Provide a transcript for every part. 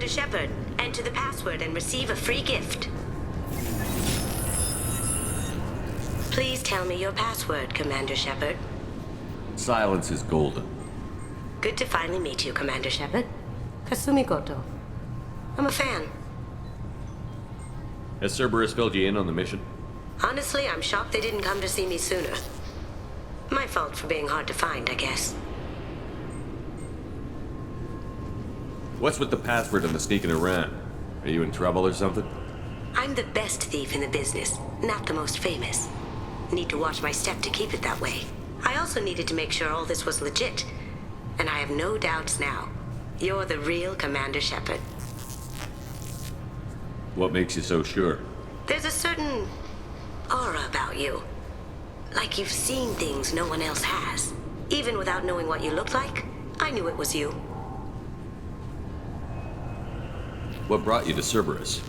Commander Shepard. Enter the password and receive a free gift. Please tell me your password, Commander Shepard. Silence is golden. Good to finally meet you, Commander Shepard. Kasumi Goto. I'm a fan. Has Cerberus filled you in on the mission? Honestly, I'm shocked they didn't come to see me sooner. My fault for being hard to find, I guess. What's with the password and the sneaking around? Are you in trouble or something? I'm the best thief in the business, not the most famous. Need to watch my step to keep it that way. I also needed to make sure all this was legit. And I have no doubts now. You're the real Commander Shepard. What makes you so sure? There's a certain aura about you. Like you've seen things no one else has. Even without knowing what you looked like, I knew it was you. What brought you to Cerberus?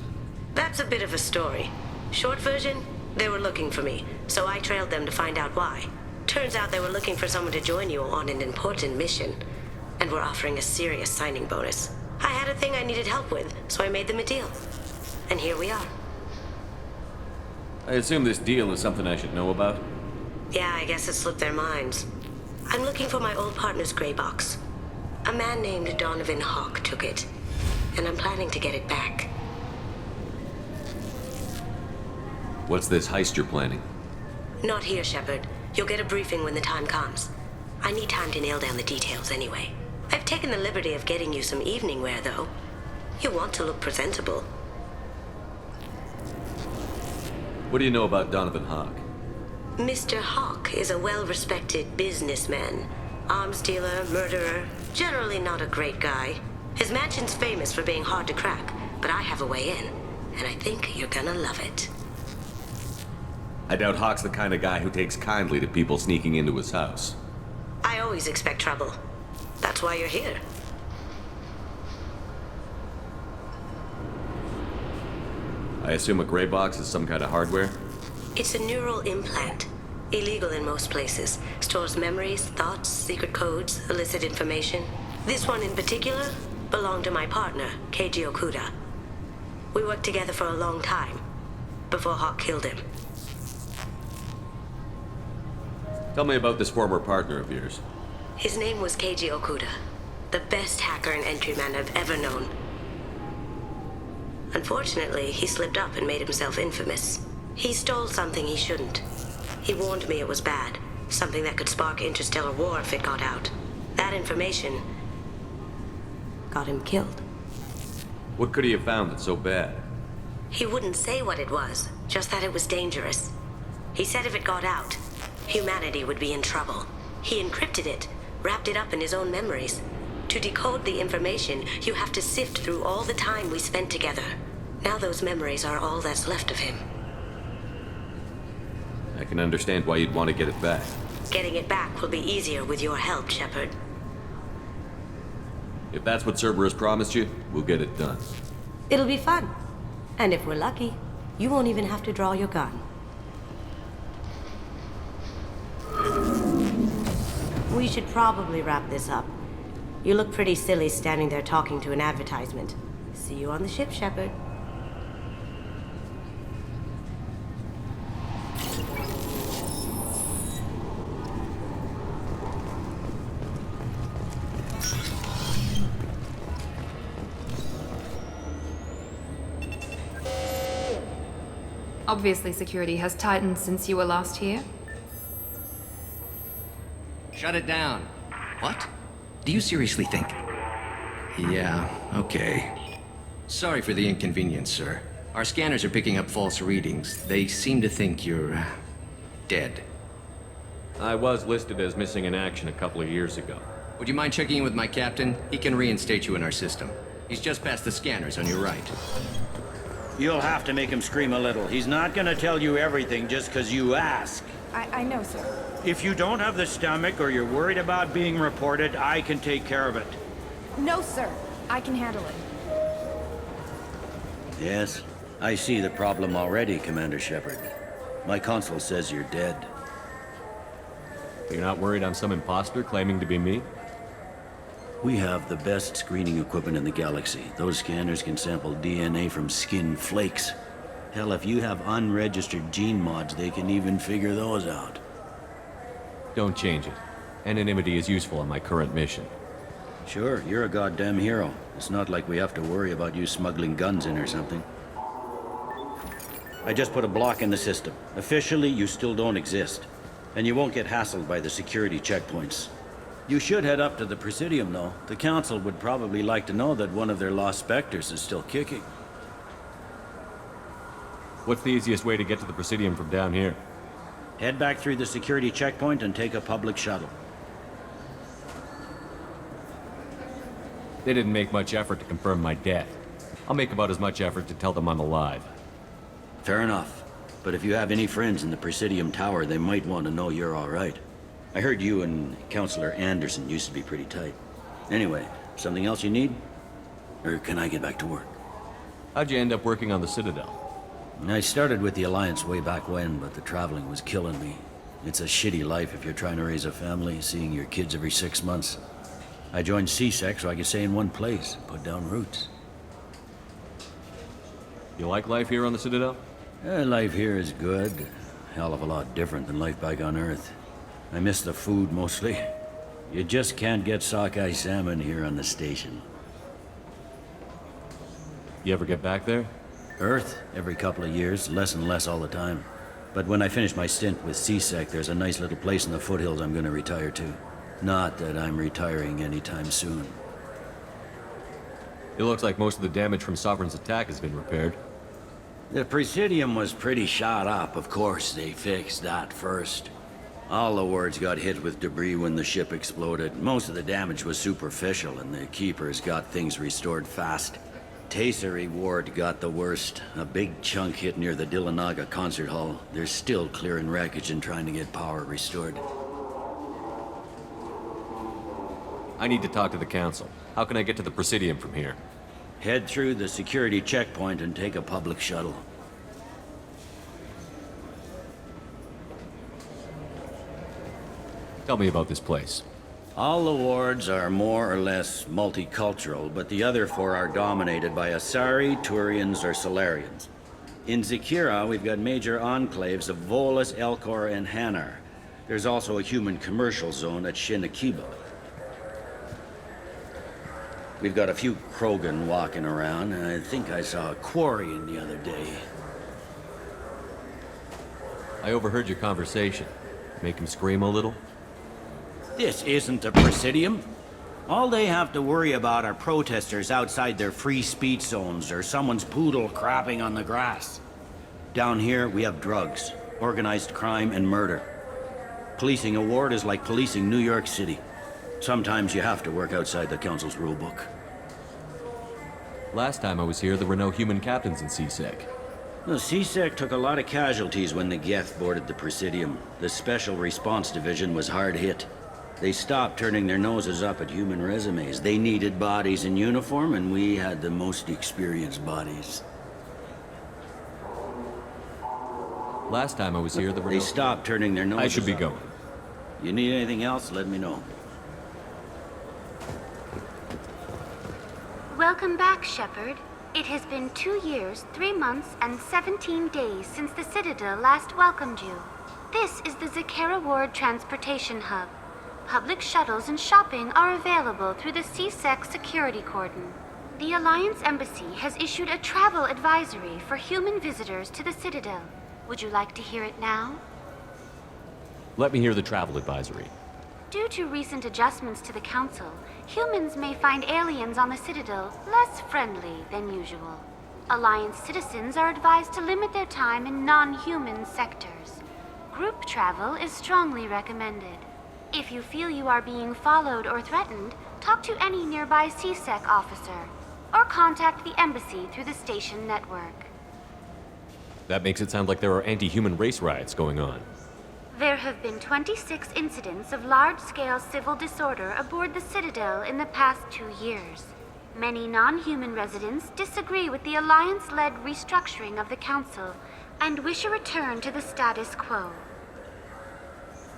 That's a bit of a story. Short version, they were looking for me, so I trailed them to find out why. Turns out they were looking for someone to join you on an important mission, and were offering a serious signing bonus. I had a thing I needed help with, so I made them a deal. And here we are. I assume this deal is something I should know about? Yeah, I guess it slipped their minds. I'm looking for my old partner's gray box. A man named Donovan Hawk took it, and I'm planning to get it back. What's this heist you're planning? Not here, Shepard. You'll get a briefing when the time comes. I need time to nail down the details anyway. I've taken the liberty of getting you some evening wear, though. You want to look presentable. What do you know about Donovan Hawk? Mr. Hawk is a well-respected businessman. Arms dealer, murderer, generally not a great guy. His mansion's famous for being hard to crack, but I have a way in, and I think you're gonna love it. I doubt Hawk's the kind of guy who takes kindly to people sneaking into his house. I always expect trouble. That's why you're here. I assume a gray box is some kind of hardware? It's a neural implant. Illegal in most places. Stores memories, thoughts, secret codes, illicit information. This one in particular belonged to my partner, Keiji Okuda. We worked together for a long time, before Hawk killed him. Tell me about this former partner of yours. His name was Keiji Okuda, the best hacker and entryman I've ever known. Unfortunately, he slipped up and made himself infamous. He stole something he shouldn't. He warned me it was bad, something that could spark interstellar war if it got out. That information got him killed. What could he have found that's so bad? He wouldn't say what it was, just that it was dangerous. He said if it got out, humanity would be in trouble. He encrypted it, wrapped it up in his own memories. To decode the information, you have to sift through all the time we spent together. Now those memories are all that's left of him. I can understand why you'd want to get it back. Getting it back will be easier with your help, Shepard. If that's what Cerberus promised you, we'll get it done. It'll be fun. And if we're lucky, you won't even have to draw your gun. We should probably wrap this up. You look pretty silly standing there talking to an advertisement. See you on the ship, Shepard. Obviously, security has tightened since you were last here. Shut it down. What? Do you seriously think? Yeah, okay. Sorry for the inconvenience, sir. Our scanners are picking up false readings. They seem to think you're dead. I was listed as missing in action a couple of years ago. Would you mind checking in with my captain? He can reinstate you in our system. He's just past the scanners on your right. You'll have to make him scream a little. He's not gonna tell you everything just because you ask. I know, sir. If you don't have the stomach or you're worried about being reported, I can take care of it. No, sir. I can handle it. Yes, I see the problem already, Commander Shepard. My console says you're dead. You're not worried I'm some imposter claiming to be me? We have the best screening equipment in the galaxy. Those scanners can sample DNA from skin flakes. Hell, if you have unregistered gene mods, they can even figure those out. Don't change it. Anonymity is useful on my current mission. Sure, you're a goddamn hero. It's not like we have to worry about you smuggling guns in or something. I just put a block in the system. Officially, you still don't exist. And you won't get hassled by the security checkpoints. You should head up to the Presidium, though. The Council would probably like to know that one of their lost specters is still kicking. What's the easiest way to get to the Presidium from down here? Head back through the security checkpoint and take a public shuttle. They didn't make much effort to confirm my death. I'll make about as much effort to tell them I'm alive. Fair enough. But if you have any friends in the Presidium Tower, they might want to know you're all right. I heard you and Counselor Anderson used to be pretty tight. Anyway, something else you need? Or can I get back to work? How'd you end up working on the Citadel? I started with the Alliance way back when, but the traveling was killing me. It's a shitty life if you're trying to raise a family, seeing your kids every 6 months. I joined CSEC so I could stay in one place and put down roots. You like life here on the Citadel? Life here is good. Hell of a lot different than life back on Earth. I miss the food mostly. You just can't get sockeye salmon here on the station. You ever get back there? Earth, every couple of years, less and less all the time. But when I finish my stint with CSEC, there's a nice little place in the foothills I'm gonna retire to. Not that I'm retiring anytime soon. It looks like most of the damage from Sovereign's attack has been repaired. The Presidium was pretty shot up. Of course, they fixed that first. All the wards got hit with debris when the ship exploded. Most of the damage was superficial, and the Keepers got things restored fast. Tasery Ward got the worst. A big chunk hit near the Dillanaga concert hall. They're still clearing wreckage and trying to get power restored. I need to talk to the Council. How can I get to the Presidium from here? Head through the security checkpoint and take a public shuttle. Tell me about this place. All the wards are more or less multicultural, but the other 4 are dominated by Asari, Turians, or Solarians. In Zakira, we've got major enclaves of Volus, Elcor, and Hanar. There's also a human commercial zone at Shinakiba. We've got a few Krogan walking around, and I think I saw a Quarian the other day. I overheard your conversation. Make him scream a little? This isn't the Presidium. All they have to worry about are protesters outside their free speech zones or someone's poodle crapping on the grass. Down here, we have drugs, organized crime, and murder. Policing a ward is like policing New York City. Sometimes you have to work outside the Council's rulebook. Last time I was here, there were no human captains in CSEC. The CSEC took a lot of casualties when the geth boarded the Presidium. The Special Response Division was hard hit. They stopped turning their noses up at human resumes. They needed bodies in uniform, and we had the most experienced bodies. Last time I was here, there were They stopped turning their noses up. I should be going. You need anything else, let me know. Welcome back, Shepard. It has been 2 years, 3 months, and 17 days since the Citadel last welcomed you. This is the Zakera Ward Transportation Hub. Public shuttles and shopping are available through the CSEC security cordon. The Alliance Embassy has issued a travel advisory for human visitors to the Citadel. Would you like to hear it now? Let me hear the travel advisory. Due to recent adjustments to the Council, humans may find aliens on the Citadel less friendly than usual. Alliance citizens are advised to limit their time in non-human sectors. Group travel is strongly recommended. If you feel you are being followed or threatened, talk to any nearby CSEC officer, or contact the Embassy through the station network. That makes it sound like there are anti-human race riots going on. There have been 26 incidents of large-scale civil disorder aboard the Citadel in the past 2 years. Many non-human residents disagree with the Alliance-led restructuring of the Council and wish a return to the status quo.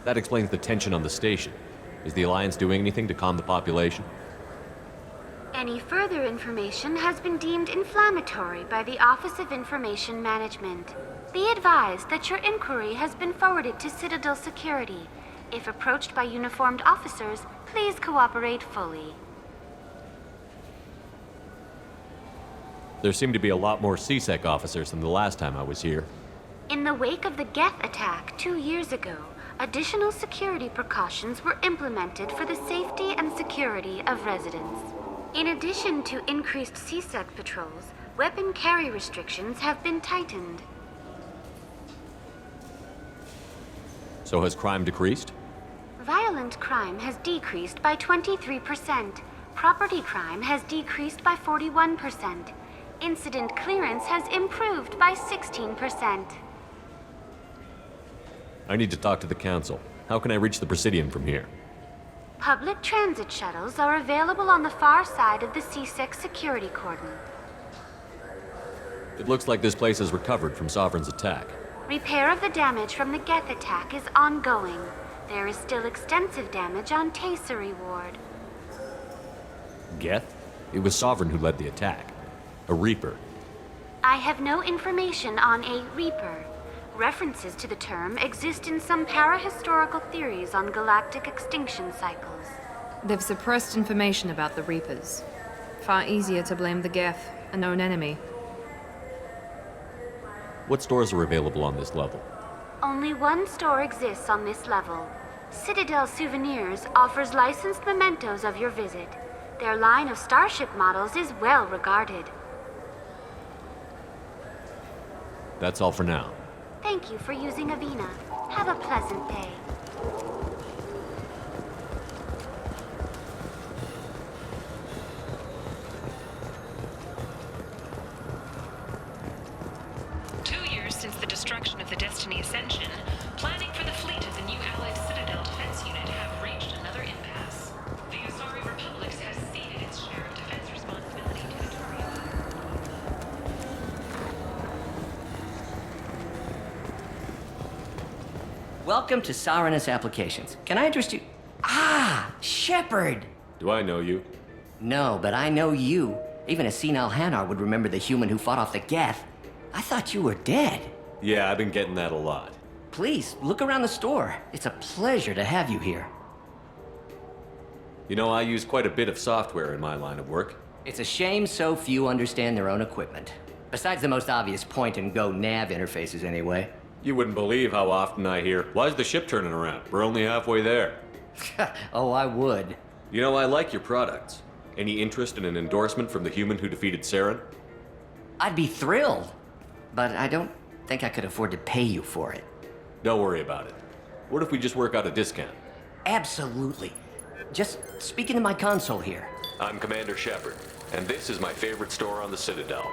That explains the tension on the station. Is the Alliance doing anything to calm the population? Any further information has been deemed inflammatory by the Office of Information Management. Be advised that your inquiry has been forwarded to Citadel Security. If approached by uniformed officers, please cooperate fully. There seem to be a lot more CSEC officers than the last time I was here. In the wake of the geth attack 2 years ago, additional security precautions were implemented for the safety and security of residents. In addition to increased CSEC patrols, weapon carry restrictions have been tightened. So has crime decreased? Violent crime has decreased by 23%. Property crime has decreased by 41%. Incident clearance has improved by 16%. I need to talk to the Council. How can I reach the Presidium from here? Public transit shuttles are available on the far side of the CSEC security cordon. It looks like this place has recovered from Sovereign's attack. Repair of the damage from the geth attack is ongoing. There is still extensive damage on Tasery Ward. Geth? It was Sovereign who led the attack. A Reaper. I have no information on a Reaper. References to the term exist in some parahistorical theories on galactic extinction cycles. They've suppressed information about the Reapers. Far easier to blame the geth, a known enemy. What stores are available on this level? Only one store exists on this level. Citadel Souvenirs offers licensed mementos of your visit. Their line of starship models is well regarded. That's all for now. Thank you for using Avena. Have a pleasant day. Since the destruction of the Destiny Ascension, planning for the fleet of the new Allied Citadel Defense Unit have reached another impasse. The Asari Republic has ceded its share of defense responsibility to Victoria. Welcome to Sarenus Applications. Can I interest you? Ah, Shepard! Do I know you? No, but I know you. Even a senile Hanar would remember the human who fought off the geth. I thought you were dead. Yeah, I've been getting that a lot. Please, look around the store. It's a pleasure to have you here. You know, I use quite a bit of software in my line of work. It's a shame so few understand their own equipment. Besides the most obvious point-and-go nav interfaces, anyway. You wouldn't believe how often I hear, "Why's the ship turning around? We're only halfway there." Oh, I would. You know, I like your products. Any interest in an endorsement from the human who defeated Saren? I'd be thrilled. But I don't think I could afford to pay you for it. Don't worry about it. What if we just work out a discount? Absolutely. Just speak into my console here. I'm Commander Shepard, and this is my favorite store on the Citadel.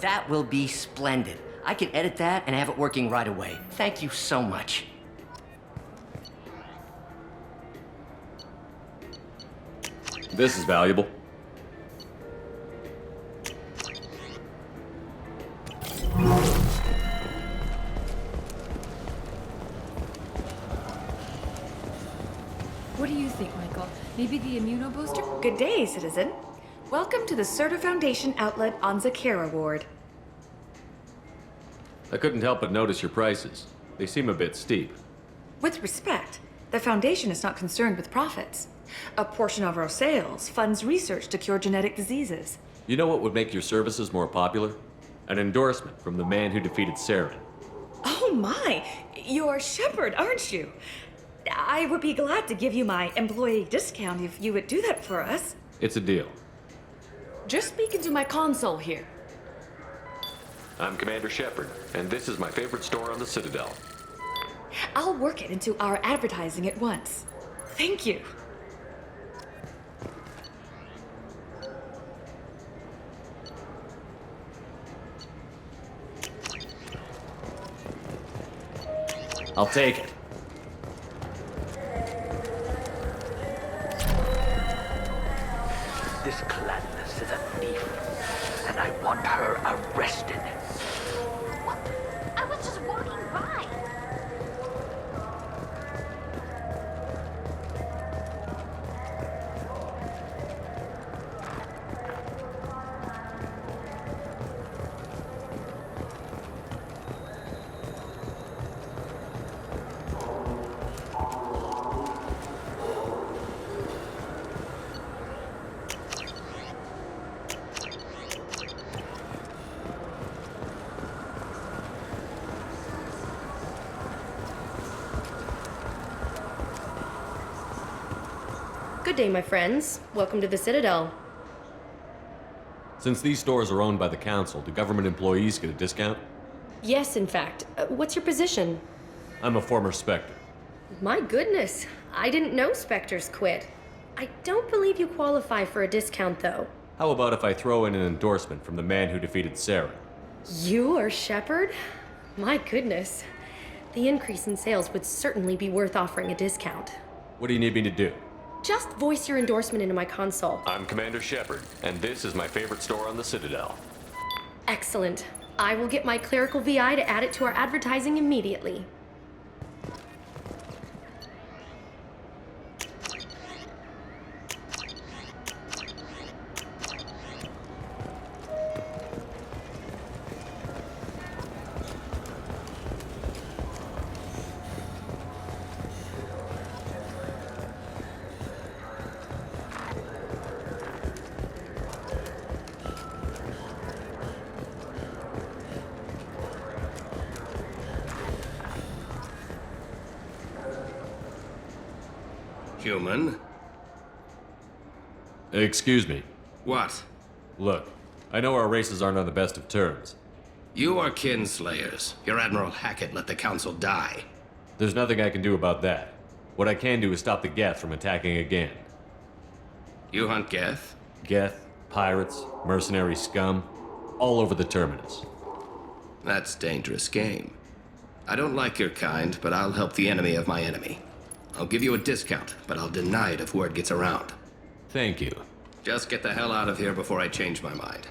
That will be splendid. I can edit that and have it working right away. Thank you so much. This is valuable. What do you think, Michael? Maybe the immunobooster? Good day, citizen. Welcome to the Certa Foundation outlet on Zakera Ward. I couldn't help but notice your prices. They seem a bit steep. With respect, the Foundation is not concerned with profits. A portion of our sales funds research to cure genetic diseases. You know what would make your services more popular? An endorsement from the man who defeated Saren. Oh my! You're Shepard, aren't you? I would be glad to give you my employee discount if you would do that for us. It's a deal. Just speak into my console here. I'm Commander Shepard, and this is my favorite store on the Citadel. I'll work it into our advertising at once. Thank you. I'll take it. This Gladness is a thief, and I want her arrested. What? I was just walking by. Good day, my friends. Welcome to the Citadel. Since these stores are owned by the Council, do government employees get a discount? Yes, in fact. What's your position? I'm a former Spectre. My goodness. I didn't know Spectres quit. I don't believe you qualify for a discount, though. How about if I throw in an endorsement from the man who defeated Sarah? You are Shepard? My goodness. The increase in sales would certainly be worth offering a discount. What do you need me to do? Just voice your endorsement into my console. I'm Commander Shepard, and this is my favorite store on the Citadel. Excellent. I will get my clerical VI to add it to our advertising immediately. Human? Excuse me. What? Look, I know our races aren't on the best of terms. You are kinslayers. Your Admiral Hackett let the Council die. There's nothing I can do about that. What I can do is stop the geth from attacking again. You hunt geth? Geth, pirates, mercenary scum, all over the Terminus. That's dangerous game. I don't like your kind, but I'll help the enemy of my enemy. I'll give you a discount, but I'll deny it if word gets around. Thank you. Just get the hell out of here before I change my mind.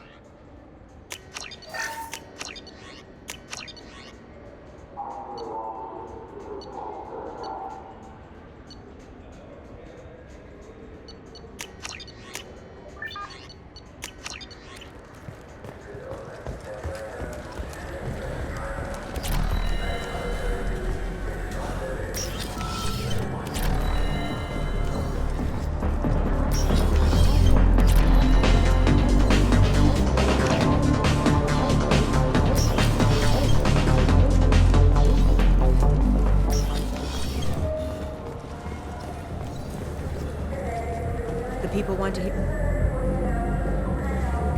People want to hear.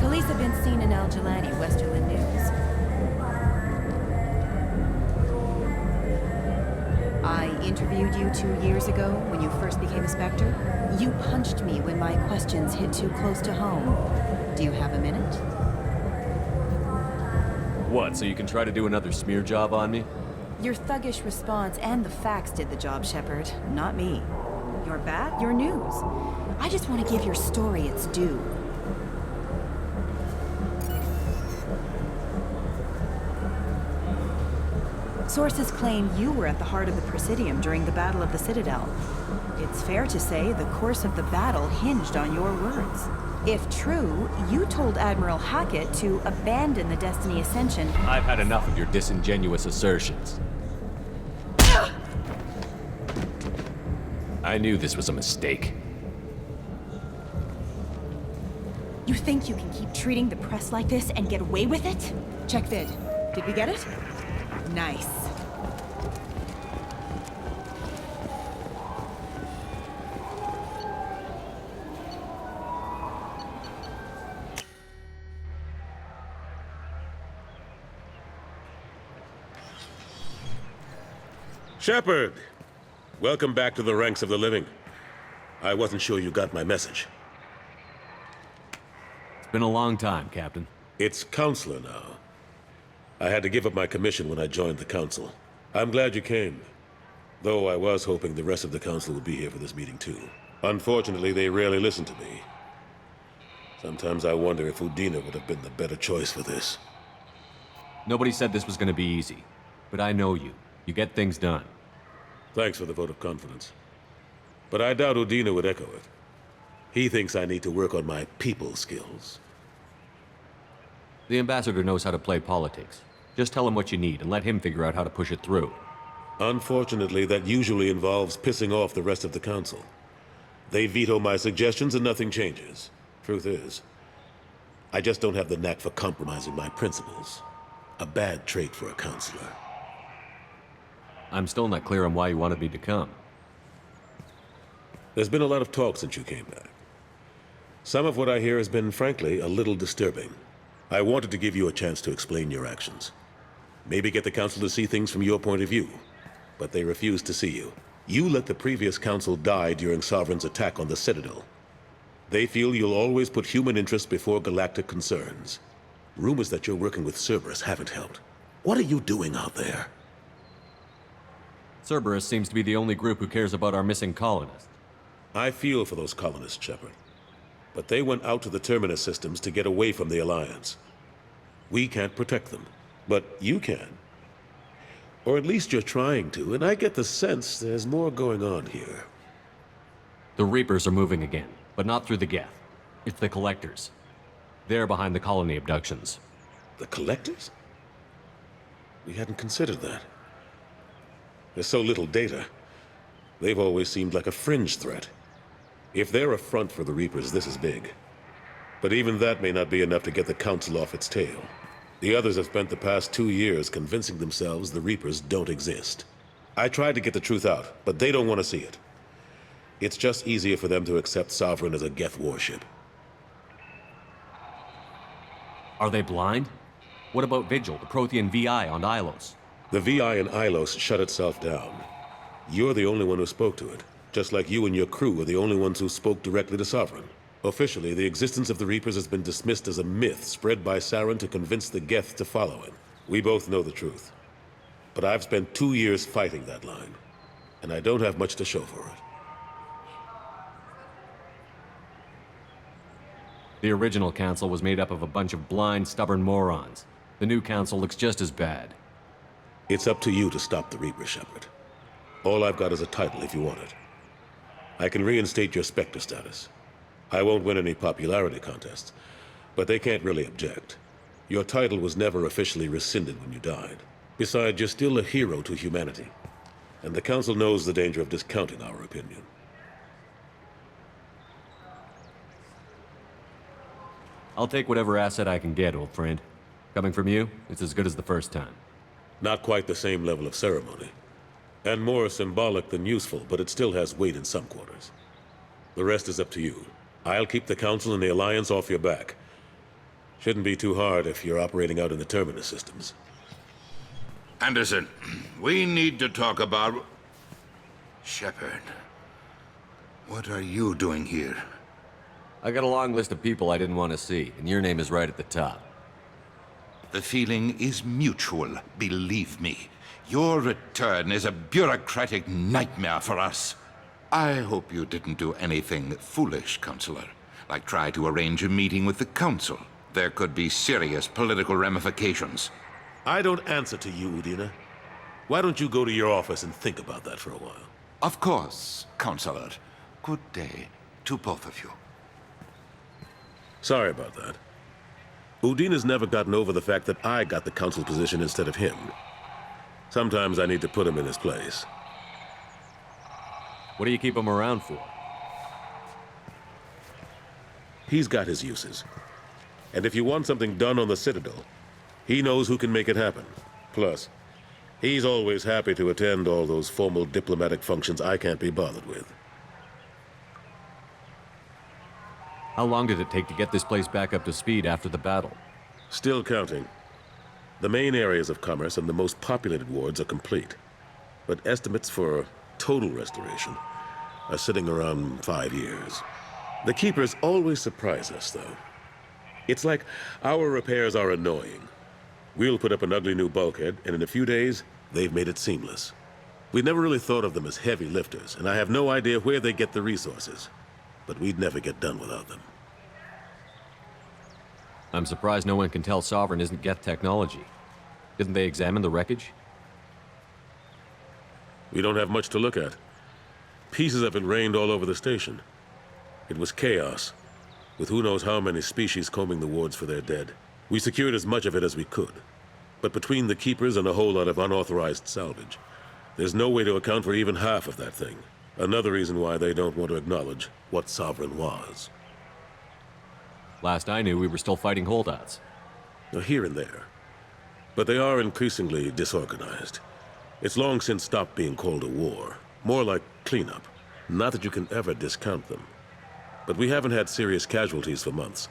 Police have been seen in Al-Jalani, Westerland News. I interviewed you 2 years ago when you first became a Spectre. You punched me when my questions hit too close to home. Do you have a minute? What, so you can try to do another smear job on me? Your thuggish response and the facts did the job, Shepard, not me. Your bat, your news. I just want to give your story its due. Sources claim you were at the heart of the Presidium during the Battle of the Citadel. It's fair to say the course of the battle hinged on your words. If true, you told Admiral Hackett to abandon the Destiny Ascension. I've had enough of your disingenuous assertions. I knew this was a mistake. You think you can keep treating the press like this and get away with it? Check vid. Did we get it? Nice. Shepard! Welcome back to the ranks of the living. I wasn't sure you got my message. It's been a long time, Captain. It's Counselor now. I had to give up my commission when I joined the Council. I'm glad you came. Though I was hoping the rest of the Council would be here for this meeting too. Unfortunately, they rarely listen to me. Sometimes I wonder if Udina would have been the better choice for this. Nobody said this was going to be easy. But I know you. You get things done. Thanks for the vote of confidence. But I doubt Udina would echo it. He thinks I need to work on my people skills. The ambassador knows how to play politics. Just tell him what you need and let him figure out how to push it through. Unfortunately, that usually involves pissing off the rest of the Council. They veto my suggestions and nothing changes. Truth is, I just don't have the knack for compromising my principles. A bad trait for a counselor. I'm still not clear on why you wanted me to come. There's been a lot of talk since you came back. Some of what I hear has been, frankly, a little disturbing. I wanted to give you a chance to explain your actions. Maybe get the Council to see things from your point of view. But they refused to see you. You let the previous Council die during Sovereign's attack on the Citadel. They feel you'll always put human interests before galactic concerns. Rumors that you're working with Cerberus haven't helped. What are you doing out there? Cerberus seems to be the only group who cares about our missing colonists. I feel for those colonists, Shepard. But they went out to the Terminus systems to get away from the Alliance. We can't protect them, but you can. Or at least you're trying to, and I get the sense there's more going on here. The Reapers are moving again, but not through the geth. It's the Collectors. They're behind the colony abductions. The Collectors? We hadn't considered that. There's so little data. They've always seemed like a fringe threat. If they're a front for the Reapers, this is big. But even that may not be enough to get the Council off its tail. The others have spent the past 2 years convincing themselves the Reapers don't exist. I tried to get the truth out, but they don't want to see it. It's just easier for them to accept Sovereign as a geth warship. Are they blind? What about Vigil, the Prothean VI on Ilos? The VI in Ilos shut itself down. You're the only one who spoke to it, just like you and your crew are the only ones who spoke directly to Sovereign. Officially, the existence of the Reapers has been dismissed as a myth spread by Saren to convince the geth to follow him. We both know the truth. But I've spent 2 years fighting that line, and I don't have much to show for it. The original council was made up of a bunch of blind, stubborn morons. The new council looks just as bad. It's up to you to stop the Reaper, Shepard. All I've got is a title if you want it. I can reinstate your Spectre status. I won't win any popularity contests, but they can't really object. Your title was never officially rescinded when you died. Besides, you're still a hero to humanity. And the Council knows the danger of discounting our opinion. I'll take whatever asset I can get, old friend. Coming from you, it's as good as the first time. Not quite the same level of ceremony. And more symbolic than useful, but it still has weight in some quarters. The rest is up to you. I'll keep the Council and the Alliance off your back. Shouldn't be too hard if you're operating out in the Terminus systems. Anderson, we need to talk about... Shepard. What are you doing here? I got a long list of people I didn't want to see, and your name is right at the top. The feeling is mutual, believe me. Your return is a bureaucratic nightmare for us. I hope you didn't do anything foolish, Counselor, like try to arrange a meeting with the Council. There could be serious political ramifications. I don't answer to you, Udina. Why don't you go to your office and think about that for a while? Of course, Counselor. Good day to both of you. Sorry about that. Udina's never gotten over the fact that I got the Council position instead of him. Sometimes I need to put him in his place. What do you keep him around for? He's got his uses. And if you want something done on the Citadel, he knows who can make it happen. Plus, he's always happy to attend all those formal diplomatic functions I can't be bothered with. How long did it take to get this place back up to speed after the battle? Still counting. The main areas of commerce and the most populated wards are complete. But estimates for total restoration are sitting around 5 years. The Keepers always surprise us, though. It's like our repairs are annoying. We'll put up an ugly new bulkhead, and in a few days, they've made it seamless. We never really thought of them as heavy lifters, and I have no idea where they get the resources. But we'd never get done without them. I'm surprised no one can tell Sovereign isn't geth technology. Didn't they examine the wreckage? We don't have much to look at. Pieces of it rained all over the station. It was chaos, with who knows how many species combing the wards for their dead. We secured as much of it as we could. But between the Keepers and a whole lot of unauthorized salvage, there's no way to account for even half of that thing. Another reason why they don't want to acknowledge what Sovereign was. Last I knew, we were still fighting holdouts. Here and there. But they are increasingly disorganized. It's long since stopped being called a war. More like cleanup. Not that you can ever discount them. But we haven't had serious casualties for months.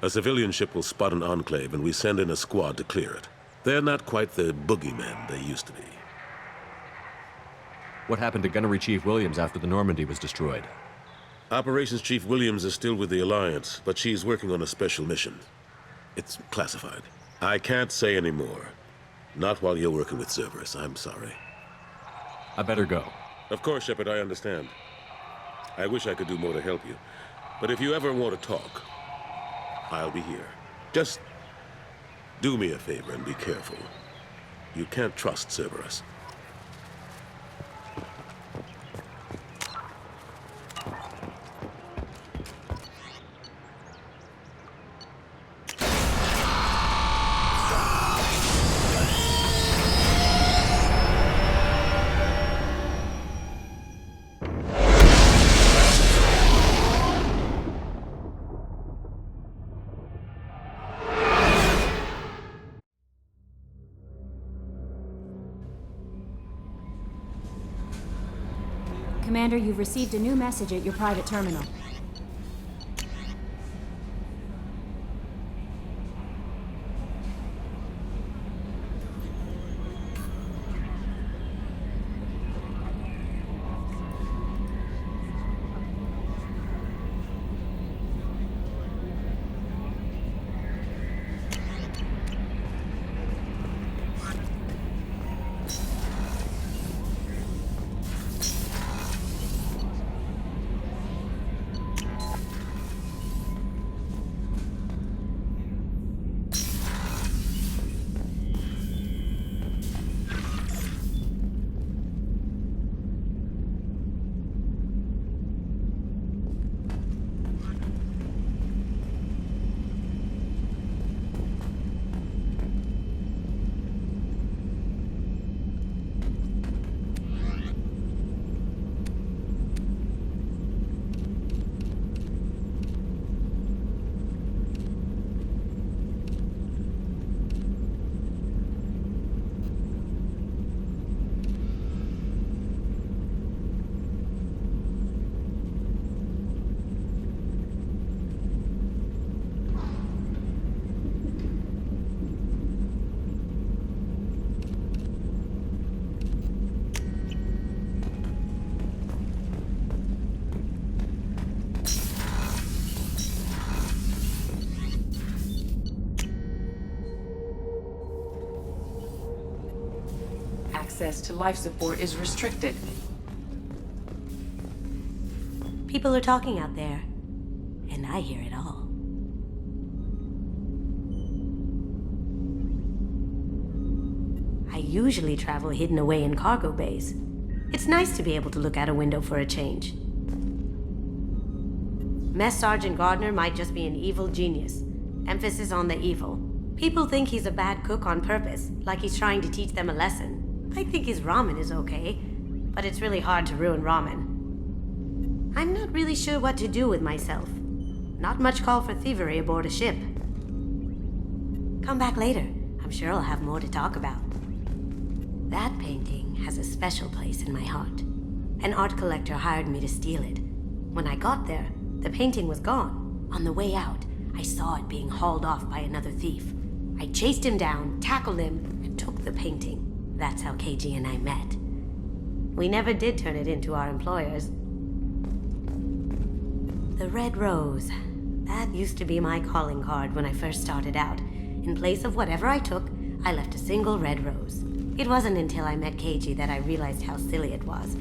A civilian ship will spot an enclave, and we send in a squad to clear it. They're not quite the boogeymen they used to be. What happened to Gunnery Chief Williams after the Normandy was destroyed? Operations Chief Williams is still with the Alliance, but she's working on a special mission. It's classified. I can't say any more. Not while you're working with Cerberus, I'm sorry. I better go. Of course, Shepard, I understand. I wish I could do more to help you. But if you ever want to talk, I'll be here. Just do me a favor and be careful. You can't trust Cerberus. Commander, you've received a new message at your private terminal. Access to life support is restricted. People are talking out there, and I hear it all. I usually travel hidden away in cargo bays. It's nice to be able to look out a window for a change. Mess Sergeant Gardner might just be an evil genius. Emphasis on the evil. People think he's a bad cook on purpose, like he's trying to teach them a lesson. I think his ramen is okay, but it's really hard to ruin ramen. I'm not really sure what to do with myself. Not much call for thievery aboard a ship. Come back later. I'm sure I'll have more to talk about. That painting has a special place in my heart. An art collector hired me to steal it. When I got there, the painting was gone. On the way out, I saw it being hauled off by another thief. I chased him down, tackled him, and took the painting. That's how KG and I met. We never did turn it into our employers. The red rose. That used to be my calling card when I first started out. In place of whatever I took, I left a single red rose. It wasn't until I met KG that I realized how silly it was.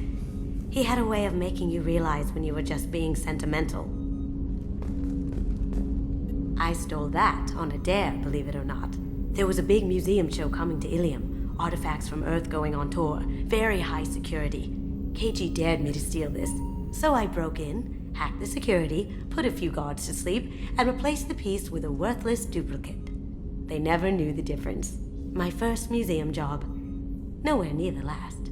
He had a way of making you realize when you were just being sentimental. I stole that on a dare, believe it or not. There was a big museum show coming to Ilium. Artifacts from Earth going on tour. Very high security. KG dared me to steal this. So I broke in, hacked the security, put a few guards to sleep, and replaced the piece with a worthless duplicate. They never knew the difference. My first museum job. Nowhere near the last.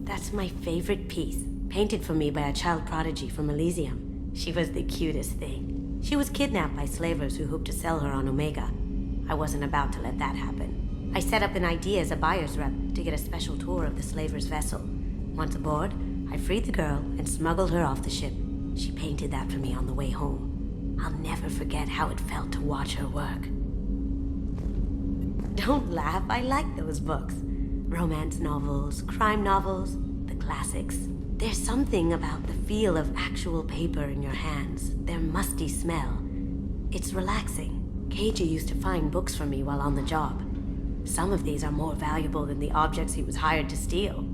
That's my favorite piece, painted for me by a child prodigy from Elysium. She was the cutest thing. She was kidnapped by slavers who hoped to sell her on Omega. I wasn't about to let that happen. I set up an idea as a buyer's rep to get a special tour of the slaver's vessel. Once aboard, I freed the girl and smuggled her off the ship. She painted that for me on the way home. I'll never forget how it felt to watch her work. Don't laugh, I like those books. Romance novels, crime novels, the classics. There's something about the feel of actual paper in your hands, their musty smell. It's relaxing. Keiji used to find books for me while on the job. Some of these are more valuable than the objects he was hired to steal.